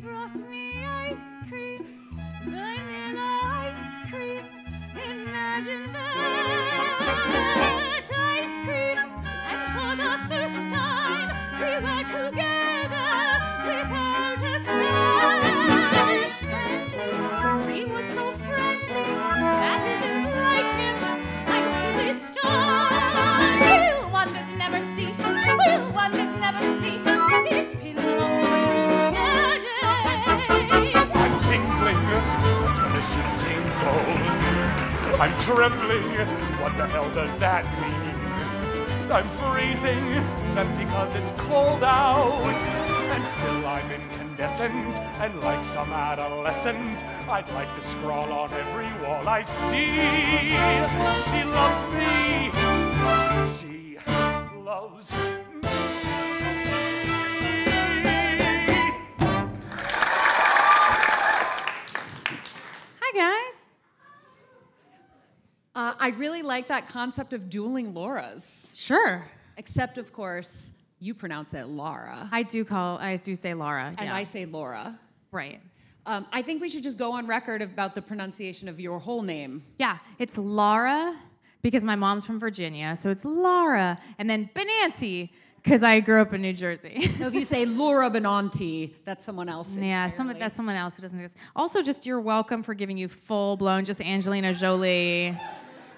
brought me ice cream, vanilla ice cream. Imagine that ice cream. And for the first time, we were together without a scratch. Friendly, he was so friendly. That isn't like him. I'm silly stunned. Will wonders never cease. Will wonders never cease. It's been the most peculiar day. I'm tingling, such delicious tingles. I'm trembling, what the hell does that mean? I'm freezing, that's because it's cold out. And still I'm incandescent, and like some adolescent, I'd like to scrawl on every wall I see. She loves me. She loves me. Hi, guys. I really like that concept of dueling Lauras. Sure. Except, of course, you pronounce it Laura. I do say Laura. And yeah. I say Laura. Right. I think we should just go on record about the pronunciation of your whole name. Yeah, it's Laura because my mom's from Virginia, so it's Laura. And then Benanti because I grew up in New Jersey. So if you say Laura Benanti, that's someone else. Yeah, that's someone else who doesn't exist. Also, just you're welcome for giving you full-blown, just Angelina Jolie.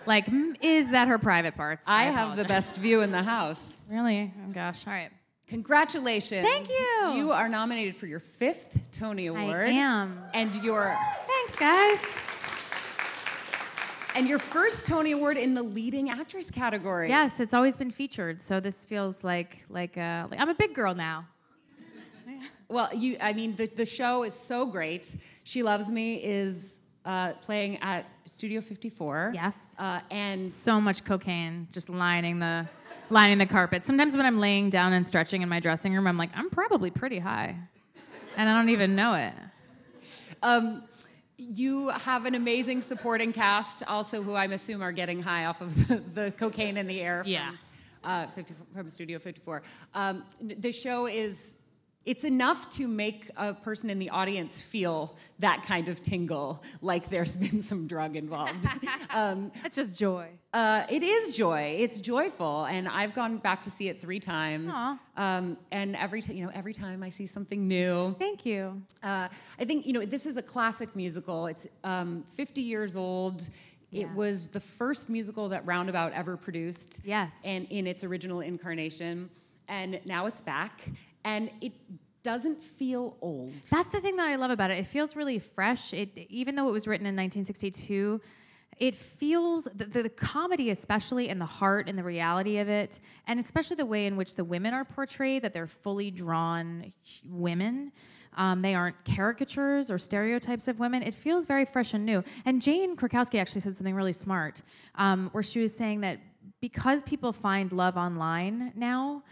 Like, is that her private parts? I have the best view in the house. Really? Oh, gosh. All right. Congratulations. Thank you. You are nominated for your 5th Tony Award. I am. And your... Thanks, guys. And your first Tony Award in the leading actress category. Yes, it's always been featured, so this feels like I'm a big girl now. Well, the show is so great. She Loves Me is playing at Studio 54. Yes. And so much cocaine just lining the carpet. Sometimes when I'm laying down and stretching in my dressing room, I'm like, I'm probably pretty high, and I don't even know it. You have an amazing supporting cast, also who I'm assuming are getting high off of the cocaine in the air. From Studio 54. The show it's enough to make a person in the audience feel that kind of tingle, like there's been some drug involved. It's just joy. It is joy. It's joyful, and I've gone back to see it 3 times. And every time I see something new. Thank you. I think this is a classic musical. It's 50 years old. Yeah. It was the first musical that Roundabout ever produced. Yes. And in its original incarnation, and now it's back. And it doesn't feel old. That's the thing that I love about it. It feels really fresh. Even though it was written in 1962, it feels, the comedy especially, and the heart and the reality of it, and especially the way in which the women are portrayed, that they're fully drawn women. They aren't caricatures or stereotypes of women. It feels very fresh and new. And Jane Krakowski actually said something really smart, where she was saying that because people find love online now,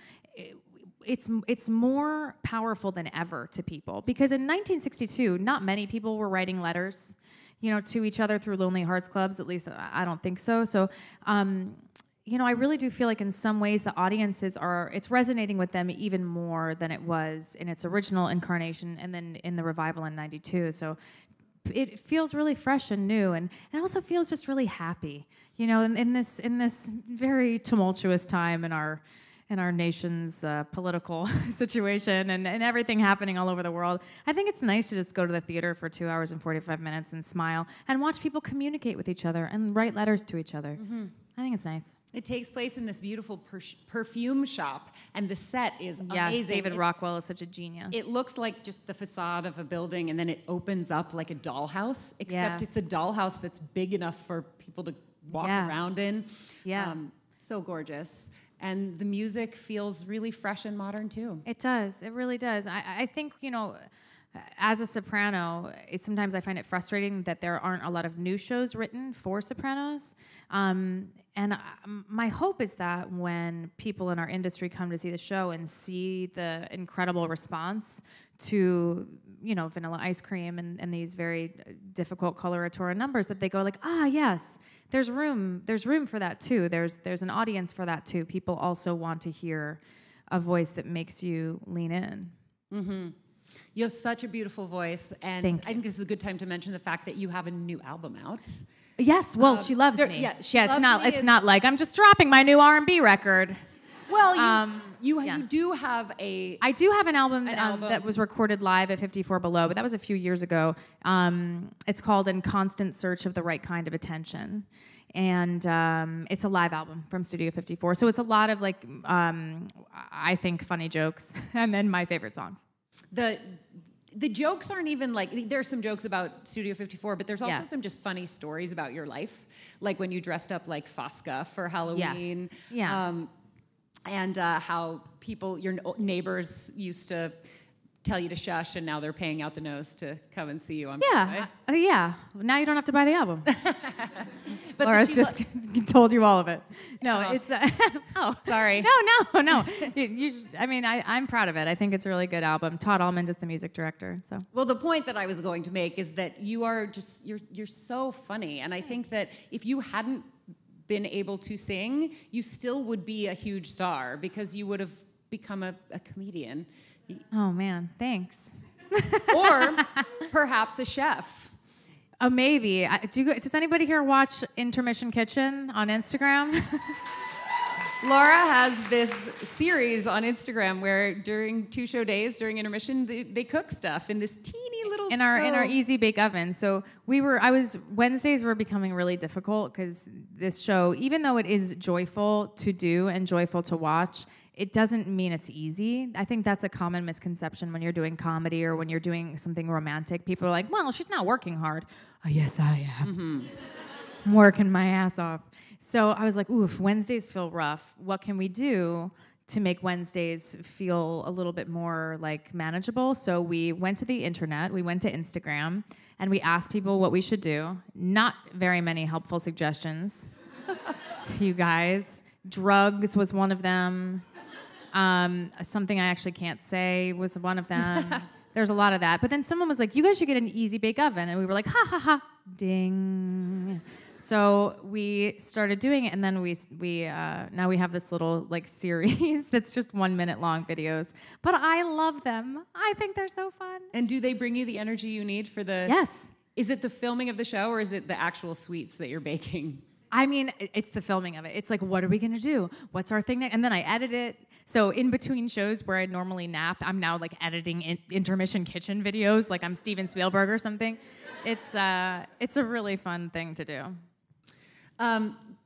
it's more powerful than ever to people. Because in 1962, not many people were writing letters, to each other through Lonely Hearts Clubs. At least I don't think so. So, I really do feel like in some ways the audiences it's resonating with them even more than it was in its original incarnation and then in the revival in '92. So it feels really fresh and new, and it also feels just really happy, in this very tumultuous time in our nation's political situation and everything happening all over the world. I think it's nice to just go to the theater for 2 hours and 45 minutes and smile and watch people communicate with each other and write letters to each other. Mm-hmm. I think it's nice. It takes place in this beautiful perfume shop, and the set is amazing. Yes, David Rockwell is such a genius. It looks like just the facade of a building, and then it opens up like a dollhouse, except it's a dollhouse that's big enough for people to walk around in. Yeah. So gorgeous. And the music feels really fresh and modern, too. It does. It really does. I think, as a soprano, sometimes I find it frustrating that there aren't a lot of new shows written for sopranos. And my hope is that when people in our industry come to see the show and see the incredible response to, Vanilla Ice Cream and these very difficult coloratura numbers, that they go like, yes, there's room for that too. There's an audience for that too. People also want to hear a voice that makes you lean in. Mm-hmm. You have such a beautiful voice, and I think this is a good time to mention the fact that you have a new album out. Yes, well, she loves me. Yeah, it's not like I'm just dropping my new R&B record. Well, you do have a... I do have an album that was recorded live at 54 Below, but that was a few years ago. It's called In Constant Search of the Right Kind of Attention. And it's a live album from Studio 54. So it's a lot of, like, I think, funny jokes, and then my favorite songs. The jokes aren't even like, there's some jokes about Studio 54, but there's also some just funny stories about your life. Like when you dressed up like Fosca for Halloween. Yes. Yeah. And how your neighbors used to tell you to shush, and now they're paying out the nose to come and see you on Broadway. Yeah. Now you don't have to buy the album. But Laura's just told you all of it. No, it's... sorry. No. I'm proud of it. I think it's a really good album. Todd Allman is the music director. So. Well, the point that I was going to make is that you are just... You're so funny, and I think that if you hadn't been able to sing, you still would be a huge star because you would have become a comedian. Oh, man, thanks. Or perhaps a chef. Oh, maybe. Does anybody here watch Intermission Kitchen on Instagram? Laura has this series on Instagram where during 2 show days, during intermission, they cook stuff in this teeny little in our easy bake oven. So Wednesdays were becoming really difficult because this show, even though it is joyful to do and joyful to watch, it doesn't mean it's easy. I think that's a common misconception when you're doing comedy or when you're doing something romantic. People are like, well, she's not working hard. Oh, yes, I am. Mm-hmm. I'm working my ass off. So I was like, ooh, if Wednesdays feel rough, what can we do to make Wednesdays feel a little bit more like manageable? So we went to the internet, we went to Instagram, and we asked people what we should do. Not very many helpful suggestions. You guys. Drugs was one of them. Something I actually can't say was one of them. There's a lot of that. But then someone was like, you guys should get an easy bake oven. And we were like, ha, ha, ha, ding. So we started doing it, and then we now we have this little like series that's just 1 minute long videos. But I love them. I think they're so fun. And do they bring you the energy you need for the... Yes. Is it the filming of the show, or is it the actual sweets that you're baking? I mean, it's the filming of it. It's like, what are we going to do? What's our thing next? And then I edit it. So in between shows where I normally nap, I'm now like editing Intermission Kitchen videos like I'm Steven Spielberg or something. It's a really fun thing to do.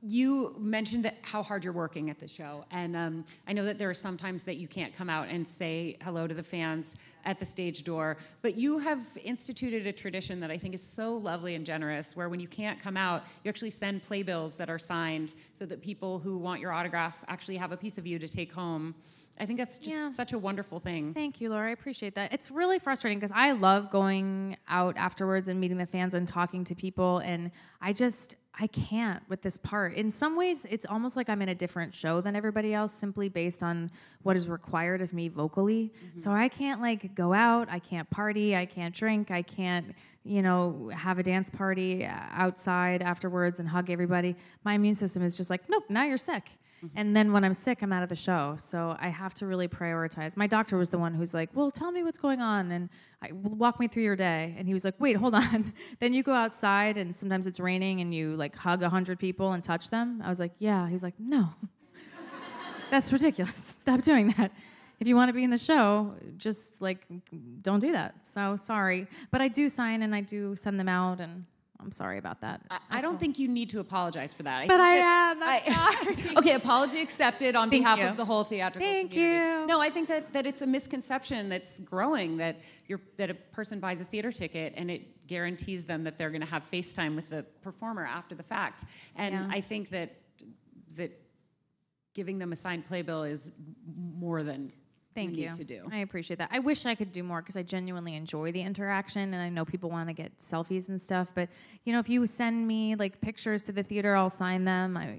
You mentioned how hard you're working at the show, and I know that there are some times that you can't come out and say hello to the fans at the stage door, but you have instituted a tradition that I think is so lovely and generous, where when you can't come out, you actually send playbills that are signed so that people who want your autograph actually have a piece of you to take home. I think that's just such a wonderful thing. Thank you, Laura. I appreciate that. It's really frustrating because I love going out afterwards and meeting the fans and talking to people, and I can't with this part. In some ways, it's almost like I'm in a different show than everybody else, simply based on what is required of me vocally. Mm-hmm. So I can't like go out, I can't party, I can't drink, I can't, have a dance party outside afterwards and hug everybody. My immune system is just like, nope, now you're sick. Mm-hmm. And then when I'm sick, I'm out of the show. So I have to really prioritize. My doctor was the one who's like, well, tell me what's going on and walk me through your day. And he was like, wait, hold on. Then you go outside and sometimes it's raining and you like hug 100 people and touch them. I was like, yeah. He was like, no, that's ridiculous. Stop doing that. If you want to be in the show, just like, don't do that. So sorry. But I do sign and I do send them out, and I'm sorry about that. I don't think you need to apologize for that. But I am. I'm sorry. Okay, apology accepted on behalf of the whole theatrical community. Thank you. No, I think that it's a misconception that's growing, that a person buys a theater ticket and it guarantees them that they're going to have FaceTime with the performer after the fact. And I think that giving them a signed playbill is more than Thank you. Need to do. I appreciate that. I wish I could do more because I genuinely enjoy the interaction, and I know people want to get selfies and stuff. But if you send me like pictures to the theater, I'll sign them. I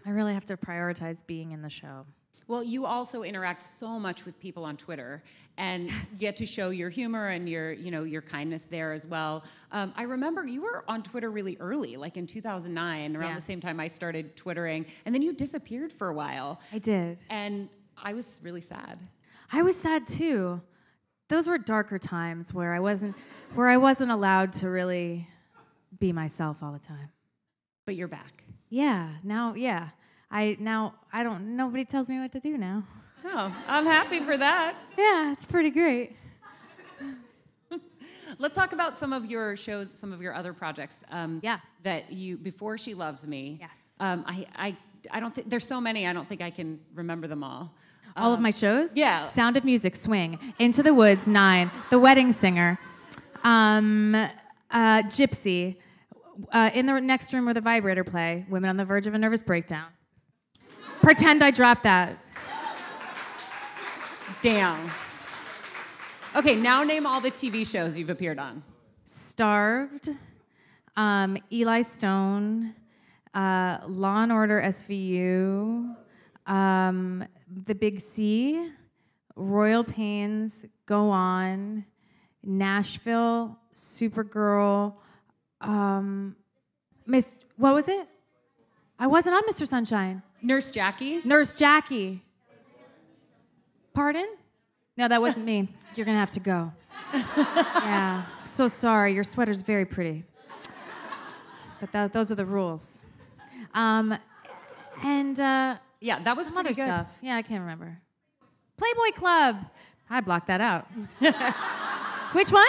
really have to prioritize being in the show. Well, you also interact so much with people on Twitter and get to show your humor and your kindness there as well. I remember you were on Twitter really early, like in 2009, around the same time I started Twittering, and then you disappeared for a while. I did. And I was really sad. I was sad too. those were darker times where I wasn't allowed to really be myself all the time. But you're back. Yeah, yeah. Nobody tells me what to do now. Oh, I'm happy for that. Yeah, it's pretty great. Let's talk about some of your shows, some of your other projects. Yeah. That you, Before She Loves Me. Yes. I don't think, there's so many, I don't think I can remember them all. All of my shows? Yeah. Sound of Music, Swing, Into the Woods, 9, The Wedding Singer, Gypsy, In the Next Room with a Vibrator Play, Women on the Verge of a Nervous Breakdown. Pretend I dropped that. Damn. Okay, now name all the TV shows you've appeared on. Starved, Eli Stone, Law and Order SVU, The Big C, Royal Pains, Go On, Nashville, Supergirl, what was it? I wasn't on Mr. Sunshine. Nurse Jackie. Nurse Jackie. Pardon? No, that wasn't me. You're gonna have to go. Yeah, so sorry. Your sweater's very pretty. But those are the rules. Yeah, that was some other pretty good. stuff. Yeah, I can't remember. Playboy Club. I blocked that out. Which one?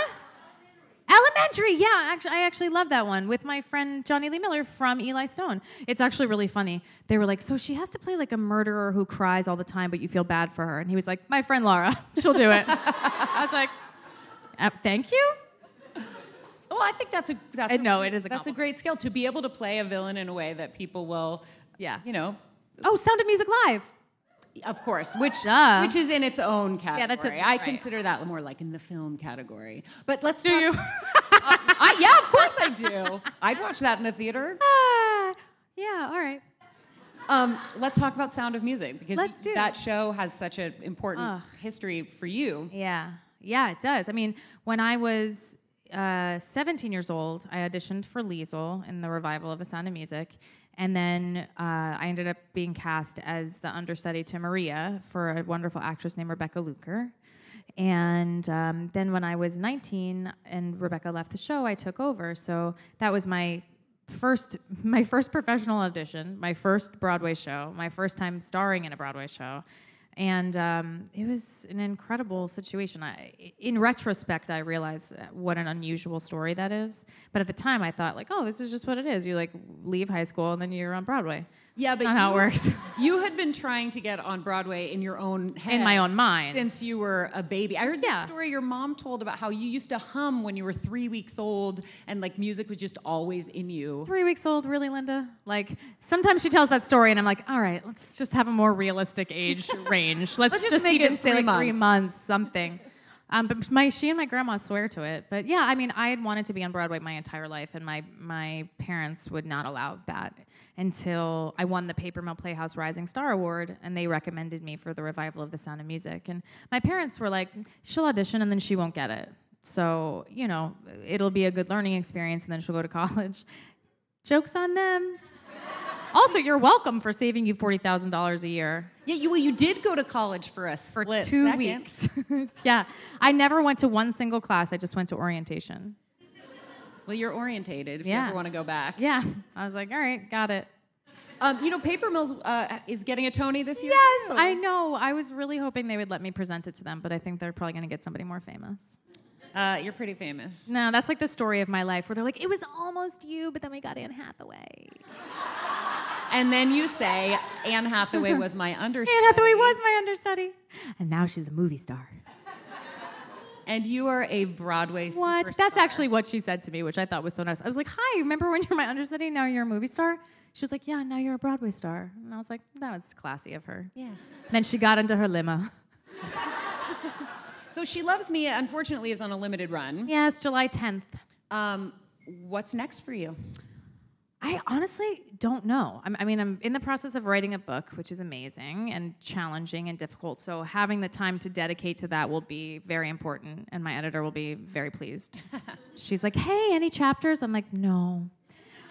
Elementary. Yeah, I actually love that one with my friend Johnny Lee Miller from Eli Stone. It's actually really funny. They were like, so she has to play like a murderer who cries all the time, but you feel bad for her. And he was like, my friend Laura, she'll do it. I was like, thank you. Well, I think that's it is a that's a great skill to be able to play a villain in a way that people will, Oh, Sound of Music Live. Of course, which is in its own category. Yeah, that's I consider that more like in the film category. But let's do talk. You? Yeah, of course I do. I'd watch that in a theater. Yeah, all right. Let's talk about Sound of Music because that show has such an important history for you. Yeah, it does. I mean, when I was 17 years old, I auditioned for Liesl in the revival of The Sound of Music. And then I ended up being cast as the understudy to Maria for a wonderful actress named Rebecca Luker. And then when I was 19 and Rebecca left the show, I took over. So that was my first professional audition, my first Broadway show, my first time starring in a Broadway show. And it was an incredible situation. In retrospect, I realize what an unusual story that is. But at the time, I thought, like, oh, this is just what it is. You, like, leave high school, and then you're on Broadway. Yeah, that's but not how it works. You had been trying to get on Broadway in your own head. In my own mind. Since you were a baby. I heard the story your mom told about how you used to hum when you were 3 weeks old, and, like, music was just always in you. 3 weeks old, really, Linda? Like, sometimes she tells that story, and I'm like, all right, let's just have a more realistic age range. Let's just even say, like, 3 months, something. But she and my grandma swear to it. But yeah, I mean, I had wanted to be on Broadway my entire life, and my parents would not allow that until I won the Paper Mill Playhouse Rising Star Award, and they recommended me for the revival of The Sound of Music. And my parents were like, she'll audition and then she won't get it. So, it'll be a good learning experience, and then she'll go to college. Joke's on them. Also, you're welcome for saving you $40,000 a year. Yeah, you did go to college for a split 2 weeks. Yeah, I never went to one single class. I just went to orientation. Well, you're orientated if you ever want to go back. Yeah, I was like, all right, got it. Paper Mills is getting a Tony this year. Yes, too. I know. I was really hoping they would let me present it to them, but I think they're probably going to get somebody more famous. You're pretty famous. No, that's like the story of my life where they're like, it was almost you, but then we got Anne Hathaway. And then you say, Anne Hathaway was my understudy. Anne Hathaway was my understudy. And now she's a movie star. And you are a Broadway What? superstar. That's actually what she said to me, which I thought was so nice. I was like, hi, remember when you were my understudy? Now you're a movie star? She was like, yeah, now you're a Broadway star. And I was like, that was classy of her. Yeah. Then she got into her limo. So She Loves Me, unfortunately, is on a limited run. Yes, July 10th. What's next for you? I honestly don't know. I'm in the process of writing a book, which is amazing and challenging and difficult. So having the time to dedicate to that will be very important, and my editor will be very pleased. She's like, hey, any chapters? I'm like, no.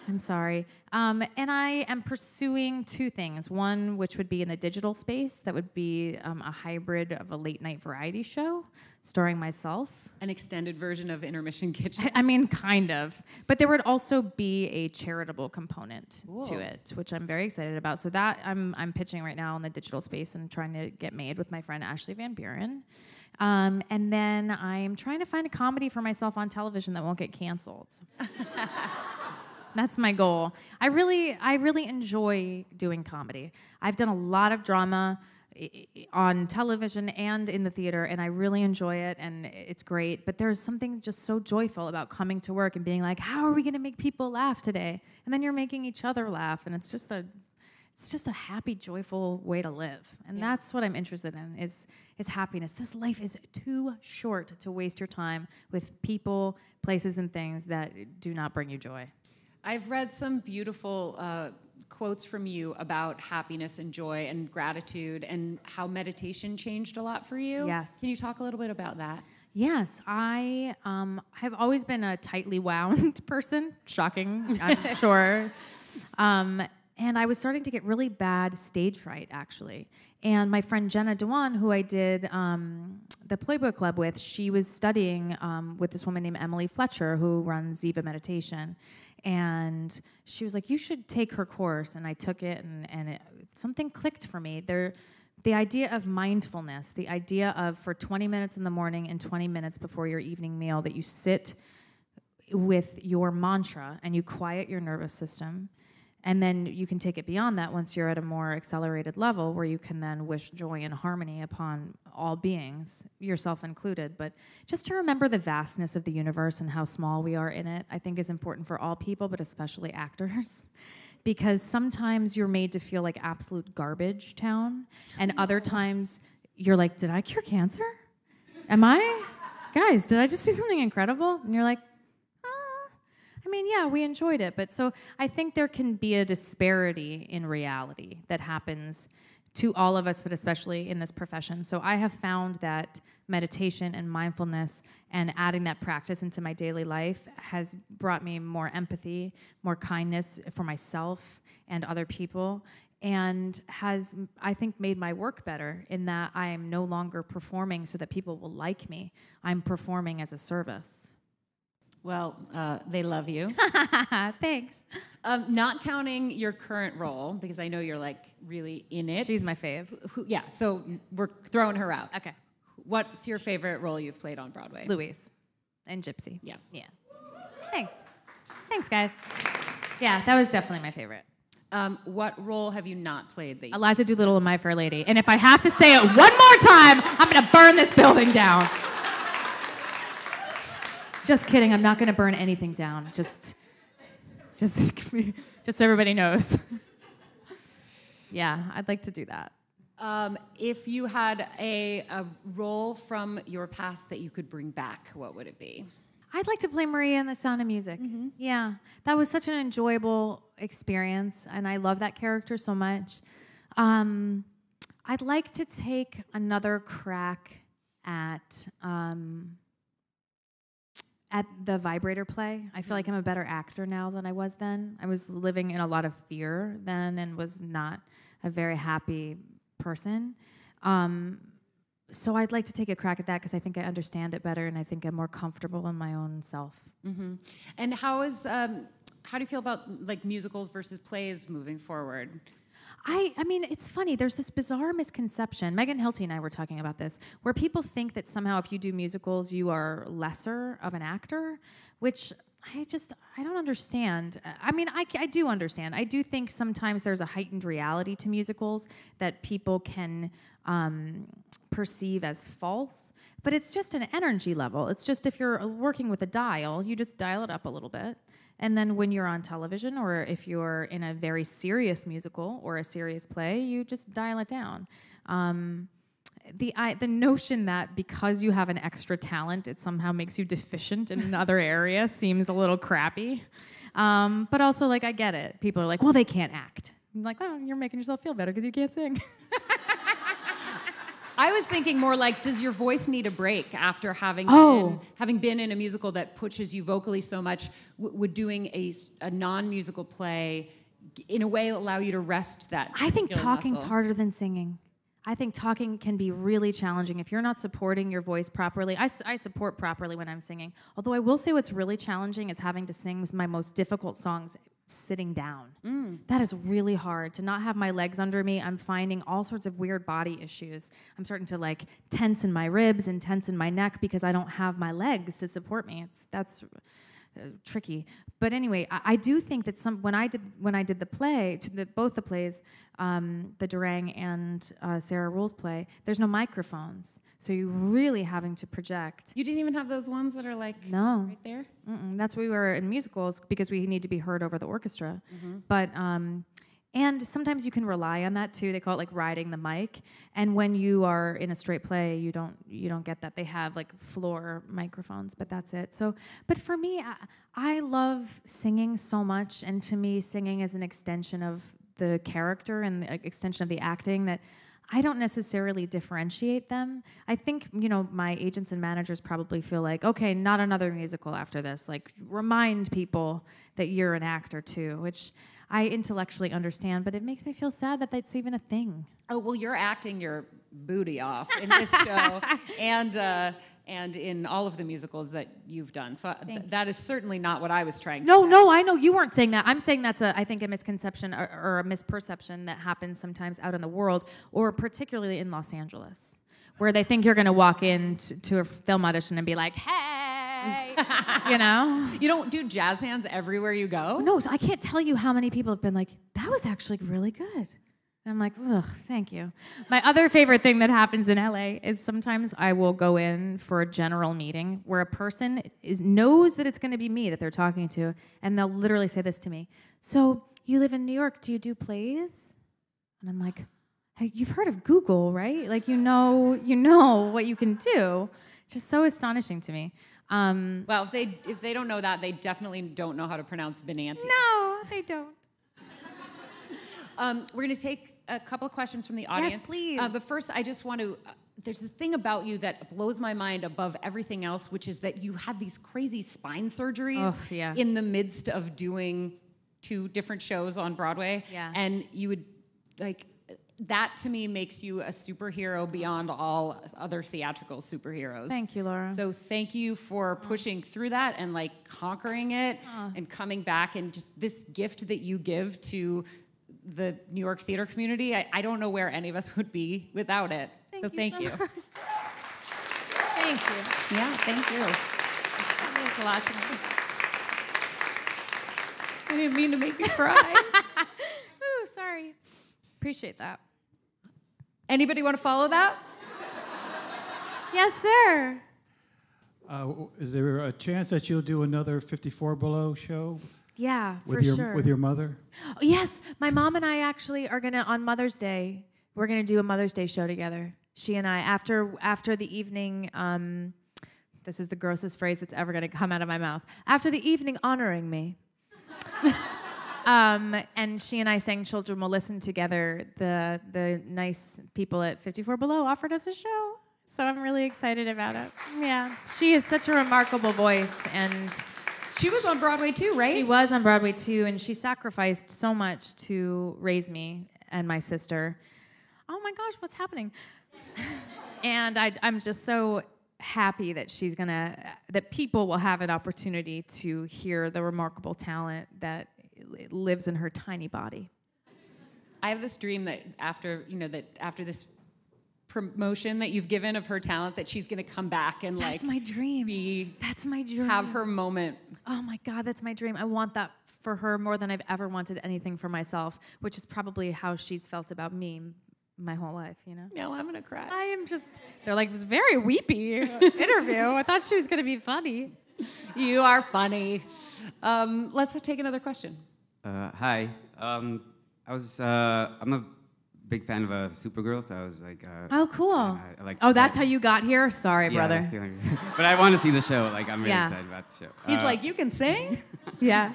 I'm sorry. And I am pursuing two things. One, which would be in the digital space, that would be a hybrid of a late night variety show starring myself. An extended version of Intermission Kitchen. I mean, kind of. But there would also be a charitable component to it, which I'm very excited about. So that I'm pitching right now in the digital space and trying to get made with my friend Ashley Van Buren. And then I'm trying to find a comedy for myself on television that won't get canceled. That's my goal. I really enjoy doing comedy. I've done a lot of drama on television and in the theater, and I really enjoy it, and it's great. But there's something just so joyful about coming to work and being like, how are we going to make people laugh today? And then you're making each other laugh, and it's just a happy, joyful way to live. And that's what I'm interested in, is happiness. This life is too short to waste your time with people, places, and things that do not bring you joy. I've read some beautiful quotes from you about happiness and joy and gratitude and how meditation changed a lot for you. Yes. Can you talk a little bit about that? Yes, I have always been a tightly wound person. Shocking, I'm sure. And I was starting to get really bad stage fright, actually. And my friend Jenna Dewan, who I did the Playboy Club with, she was studying with this woman named Emily Fletcher, who runs Ziva Meditation. And she was like, you should take her course. And I took it, and something clicked for me. The idea of mindfulness, the idea of for 20 minutes in the morning and 20 minutes before your evening meal that you sit with your mantra and you quiet your nervous system. And then you can take it beyond that once you're at a more accelerated level where you can then wish joy and harmony upon all beings, yourself included. But just to remember the vastness of the universe and how small we are in it, I think is important for all people, but especially actors. Because sometimes you're made to feel like absolute garbage town, and other times you're like, did I cure cancer? Guys, did I just do something incredible? And you're like, I mean, yeah, we enjoyed it. But so I think there can be a disparity in reality that happens to all of us, but especially in this profession. So I have found that meditation and mindfulness and adding that practice into my daily life has brought me more empathy, more kindness for myself and other people, and has, I think, made my work better in that I am no longer performing so that people will like me. I'm performing as a service. Well, they love you. Thanks. Not counting your current role, because I know you're like really in it. She's my fave. Yeah, so we're throwing her out. Okay. What's your favorite role you've played on Broadway? Louise and Gypsy. Yeah. Yeah. Thanks, guys. Yeah, that was definitely my favorite. What role have you not played? That Eliza Doolittle and My Fair Lady. And if I have to say it one more time, I'm going to burn this building down. Just kidding. I'm not going to burn anything down. Just so everybody knows. Yeah, I'd like to do that. If you had a role from your past that you could bring back, what would it be? I'd like to play Maria in The Sound of Music. Mm-hmm. Yeah, that was such an enjoyable experience, and I love that character so much. I'd like to take another crack at the Vibrator play. I feel like I'm a better actor now than I was then. I was living in a lot of fear then and was not a very happy person. So I'd like to take a crack at that because I think I understand it better and I think I'm more comfortable in my own self. Mm-hmm. And how do you feel about like musicals versus plays moving forward? I mean, it's funny. There's this bizarre misconception. Megan Hilty and I were talking about this, where people think that somehow if you do musicals, you are lesser of an actor, which I don't understand. I mean, I do understand. I do think sometimes there's a heightened reality to musicals that people can perceive as false, but it's just an energy level. It's just if you're working with a dial, you just dial it up a little bit. And then when you're on television or if you're in a very serious musical or a serious play, you just dial it down. The notion that because you have an extra talent, it somehow makes you deficient in another area seems a little crappy. But also, like, I get it. People are like, well, they can't act. I'm like, well, you're making yourself feel better because you can't sing. I was thinking more like, does your voice need a break after having been in a musical that pushes you vocally so much? Would doing a non-musical play, in a way, allow you to rest that? I think talking's muscle? harder than singing. I think talking can be really challenging if you're not supporting your voice properly. I support properly when I'm singing. Although I will say what's really challenging is having to sing my most difficult songs sitting down. That is really hard. To not have my legs under me, I'm finding all sorts of weird body issues. I'm starting to like tense in my ribs and tense in my neck because I don't have my legs to support me. That's tricky. But anyway, I do think that when I did the play, both the plays, the Durang and Sarah Rule's play, there's no microphones, so you're really having to project. You didn't even have those ones that are like right there? That's what we were in musicals because we need to be heard over the orchestra. But and sometimes you can rely on that too. They call it like riding the mic. And when you are in a straight play, you don't get that. They have like floor microphones, but that's it. So, but for me, I love singing so much, and to me, singing is an extension of the character and the extension of the acting that I don't necessarily differentiate them. I think, my agents and managers probably feel like, okay, not another musical after this. Like, remind people that you're an actor too, which I intellectually understand, but it makes me feel sad that that's even a thing. Oh, well, you're acting your booty off in this show and in all of the musicals that you've done. So that is certainly not what I was trying to say. No, I know you weren't saying that. I'm saying that's I think a misconception or a misperception that happens sometimes out in the world, or particularly in Los Angeles, where they think you're going to walk into a film audition and be like, hey, You don't do jazz hands everywhere you go? No, so I can't tell you how many people have been like, that was actually really good. And I'm like, ugh, thank you. My other favorite thing that happens in LA is sometimes I will go in for a general meeting where a person knows that it's going to be me that they're talking to, and they'll literally say this to me. So, you live in New York, do you do plays? And I'm like, hey, you've heard of Google, right? Like, you know what you can do. It's just so astonishing to me. Well, if they don't know that, they definitely don't know how to pronounce Benanti. No, they don't. We're going to take a couple of questions from the audience. Yes, please. But first, I just want to... there's a thing about you that blows my mind above everything else, which is that you had these crazy spine surgeries in the midst of doing 2 different shows on Broadway. Yeah. And you would, that to me makes you a superhero beyond all other theatrical superheroes. Thank you, Laura. So thank you for pushing through that and conquering it and coming back, and just this gift that you give to the New York theater community. I don't know where any of us would be without it. Thank you. Thank you. Yeah, thank you. That means a lot to me. I didn't mean to make you cry. Ooh, sorry. Appreciate that. Anybody want to follow that? Yes, sir. Is there a chance that you'll do another 54 Below show? Yeah, sure. With your mother? Oh, yes, my mom and I actually are gonna, on Mother's Day, we're gonna do a Mother's Day show together. She and I, after the evening, this is the grossest phrase that's ever gonna come out of my mouth. After the evening honoring me. And she and I sang Children Will Listen together. The nice people at 54 Below offered us a show. So I'm really excited about it. Yeah. She is such a remarkable voice, and she was on Broadway too, right? She was on Broadway too, and she sacrificed so much to raise me and my sister. Oh my gosh, what's happening? And I'm just so happy that that people will have an opportunity to hear the remarkable talent that lives in her tiny body. I have this dream that after this promotion that you've given of her talent, that she's going to come back and that's my dream. That's my dream. Have her moment. Oh my God, that's my dream. I want that for her more than I've ever wanted anything for myself, which is probably how she's felt about me my whole life, No, I'm gonna cry. I am just, they're like, it was a very weepy interview. I thought she was gonna be funny. You are funny. Let's take another question. Hi. I'm a big fan of Supergirl, so I was like... oh, cool. That's how you got here? Sorry, brother. But I want to see the show. I'm really excited about the show. He's like, you can sing? Yeah.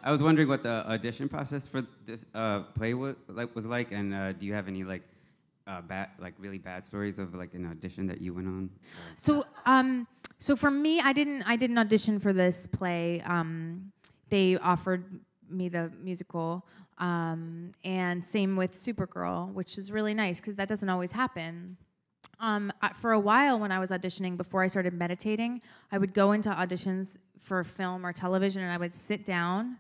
I was wondering what the audition process for this play was like, and do you have any really bad stories of like an audition that you went on? So for me, I didn't audition for this play. They offered me the musical, and same with Supergirl, which is really nice because that doesn't always happen. For a while when I was auditioning, before I started meditating, I would go into auditions for film or television, and I would sit down,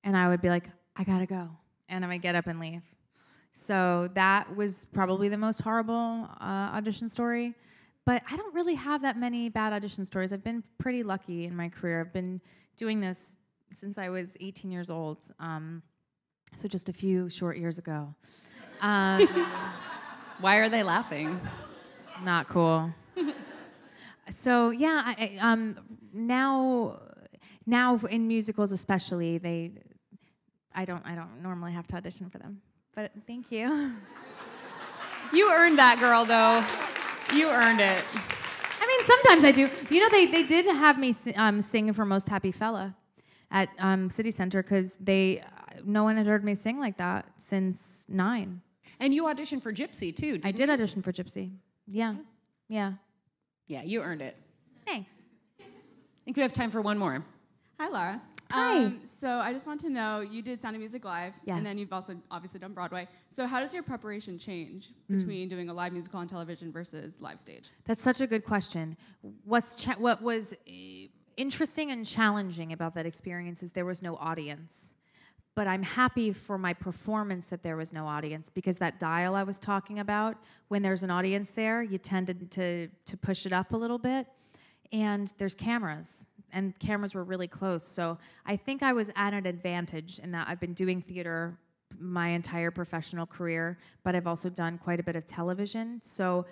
and I would be like, I gotta go, and I would get up and leave. So that was probably the most horrible audition story. But I don't really have that many bad audition stories. I've been pretty lucky in my career. I've been doing this since I was 18 years old, so just a few short years ago. Why are they laughing? Not cool. So yeah, now in musicals especially, I don't normally have to audition for them, but thank you. You earned that, girl, though. You earned it. I mean, sometimes I do. You know, they did have me sing for Most Happy Fella at City Center because no one had heard me sing like that since 9. And you auditioned for Gypsy, too, didn't you? I did audition for Gypsy. Yeah. Yeah, you earned it. Thanks. I think we have time for one more. Hi, Laura. Hi. So I just want to know, you did Sound of Music Live, Yes. and then you've also obviously done Broadway. So how does your preparation change between doing a live musical on television versus live stage? That's such a good question. What was interesting and challenging about that experience is there was no audience. But I'm happy for my performance that there was no audience, because that dial I was talking about, when there's an audience there, you tend to push it up a little bit. And there's cameras, and cameras were really close. So I think I was at an advantage in that I've been doing theater my entire professional career, but I've also done quite a bit of television. So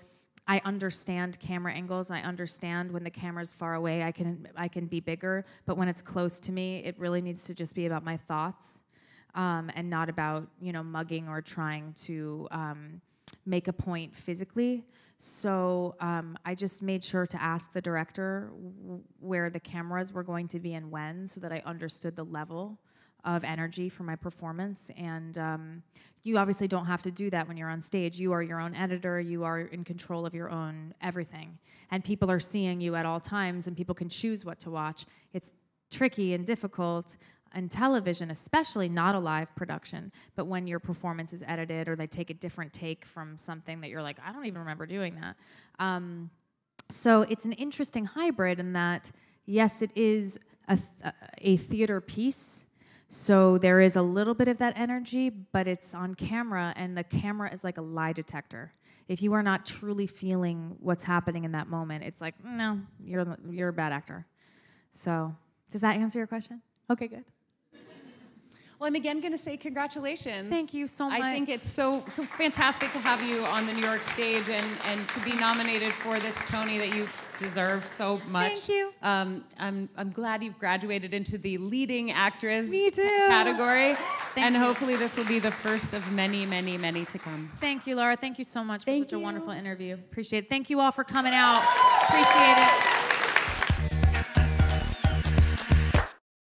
I understand camera angles. I understand when the camera's far away, I can be bigger. But when it's close to me, it really needs to just be about my thoughts, and not about, mugging or trying to make a point physically. So I just made sure to ask the director where the cameras were going to be and when, so that I understood the level of energy for my performance. And you obviously don't have to do that when you're on stage. You are your own editor. You are in control of your own everything. And people are seeing you at all times, and people can choose what to watch. It's tricky and difficult. And television, especially not a live production, but when your performance is edited or they take a different take from something that you're like, I don't even remember doing that. So it's an interesting hybrid in that, yes, it is a theater piece, so there is a little bit of that energy, but it's on camera, and the camera is like a lie detector. If you are not truly feeling what's happening in that moment, it's like, no, you're a bad actor. So does that answer your question? Okay, good. Well, I'm again going to say congratulations. Thank you so much. I think it's so fantastic to have you on the New York stage and to be nominated for this Tony that you deserve so much. Thank you. I'm glad you've graduated into the leading actress Me too. category. Thank you. Hopefully this will be the first of many, many, many to come. Thank you, Laura. Thank you so much for Thank such a you. wonderful interview. Appreciate it. Thank you all for coming out. Appreciate it.